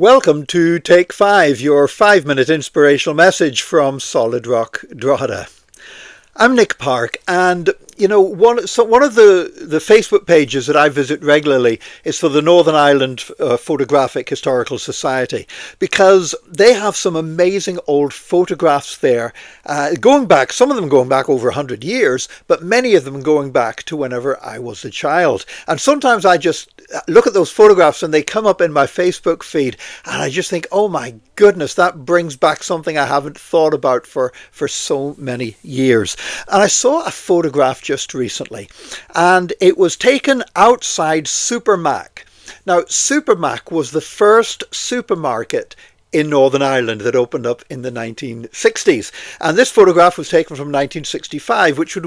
Welcome to Take 5, your 5-minute inspirational message from Solid Rock Drogheda. I'm Nick Park, and one of the Facebook pages that I visit regularly is for the Northern Ireland Photographic Historical Society, because they have some amazing old photographs there, going back, some of them going back over 100 years, but many of them going back to whenever I was a child. And sometimes I just look at those photographs and they come up in my Facebook feed, and I just think, oh my goodness, that brings back something I haven't thought about for so many years. And I saw a photograph just recently, and it was taken outside Supermac. Now, Supermac was the first supermarket in Northern Ireland that opened up in the 1960s, and this photograph was taken from 1965, which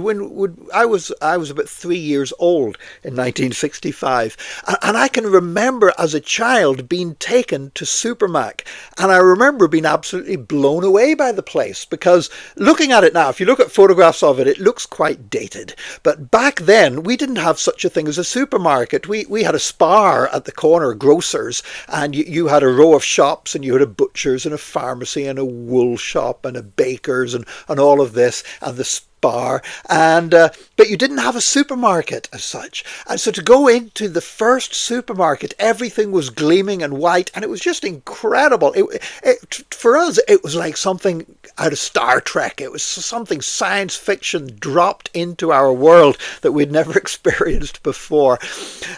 I was about 3 years old in 1965, and I can remember as a child being taken to Supermac, and I remember being absolutely blown away by the place, because looking at it now, if you look at photographs of it, it looks quite dated, but back then we didn't have such a thing as a supermarket. We had a Spar at the corner, grocers, and you had a row of shops, and you had a butcher's and a pharmacy and a wool shop and a baker's and all of this, and the Spar, and but you didn't have a supermarket as such. And so to go into the first supermarket, everything was gleaming and white, and it was just incredible. For us, it was like something out of Star Trek. It was something science fiction dropped into our world that we'd never experienced before.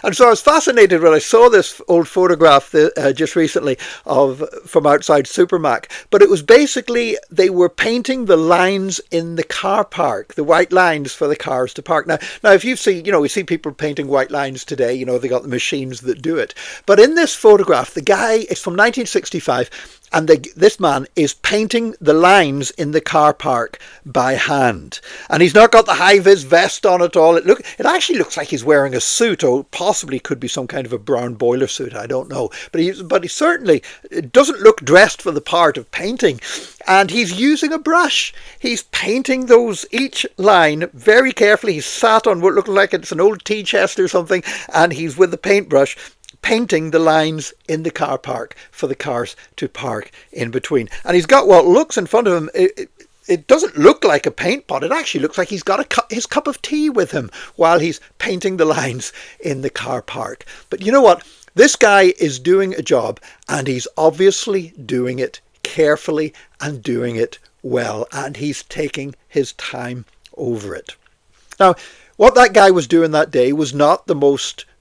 And so I was fascinated when I saw this old photograph just recently from outside Supermac. But it was basically, they were painting the lines in the car park, the white lines for the cars to park. Now if you see, we see people painting white lines today, they got the machines that do it. But in this photograph, the guy, it's from 1965, and this man is painting the lines in the car park by hand. And he's not got the high-vis vest on at all. It actually looks like he's wearing a suit, or possibly could be some kind of a brown boiler suit, I don't know. But he certainly doesn't look dressed for the part of painting. And he's using a brush. He's painting each line very carefully. He's sat on what looks like it's an old tea chest or something, and he's with the paintbrush painting the lines in the car park for the cars to park in between. And he's got what looks in front of him. It doesn't look like a paint pot. It actually looks like he's got his cup of tea with him while he's painting the lines in the car park. But you know what? This guy is doing a job, and he's obviously doing it carefully and doing it well, and he's taking his time over it. Now, what that guy was doing that day was not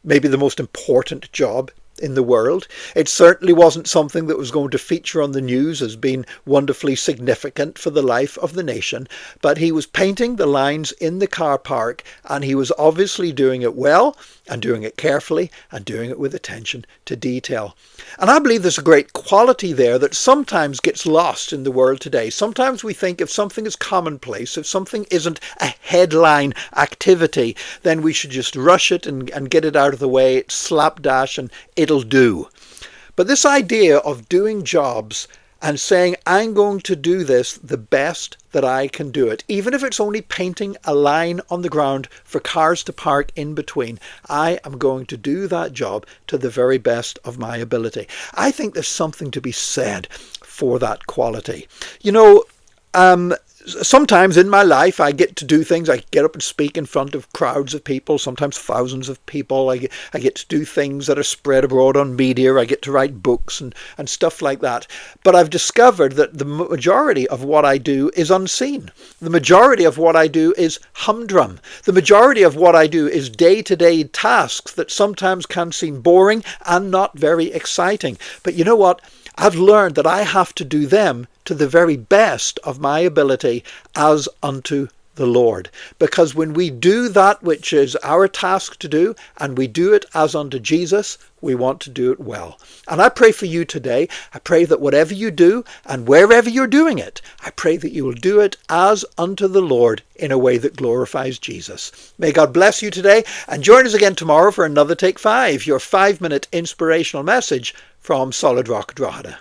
maybe the most important job in the world. It certainly wasn't something that was going to feature on the news as being wonderfully significant for the life of the nation, but he was painting the lines in the car park, and he was obviously doing it well and doing it carefully and doing it with attention to detail. And I believe there's a great quality there that sometimes gets lost in the world today. Sometimes we think if something is commonplace, if something isn't a headline activity, then we should just rush it and get it out of the way, slapdash, and it'll do. But this idea of doing jobs and saying, I'm going to do this the best that I can do it, even if it's only painting a line on the ground for cars to park in between, I am going to do that job to the very best of my ability. I think there's something to be said for that quality. Sometimes in my life I get to do things. I get up and speak in front of crowds of people, sometimes thousands of people. I get to do things that are spread abroad on media. I get to write books and stuff like that. But I've discovered that the majority of what I do is unseen. The majority of what I do is humdrum. The majority of what I do is day-to-day tasks that sometimes can seem boring and not very exciting. But you know what? I've learned that I have to do them to the very best of my ability as unto the Lord. Because when we do that which is our task to do, and we do it as unto Jesus, we want to do it well. And I pray for you today. I pray that whatever you do and wherever you're doing it, I pray that you will do it as unto the Lord in a way that glorifies Jesus. May God bless you today, and join us again tomorrow for another Take 5, your 5-minute inspirational message from Solid Rock Drogheda.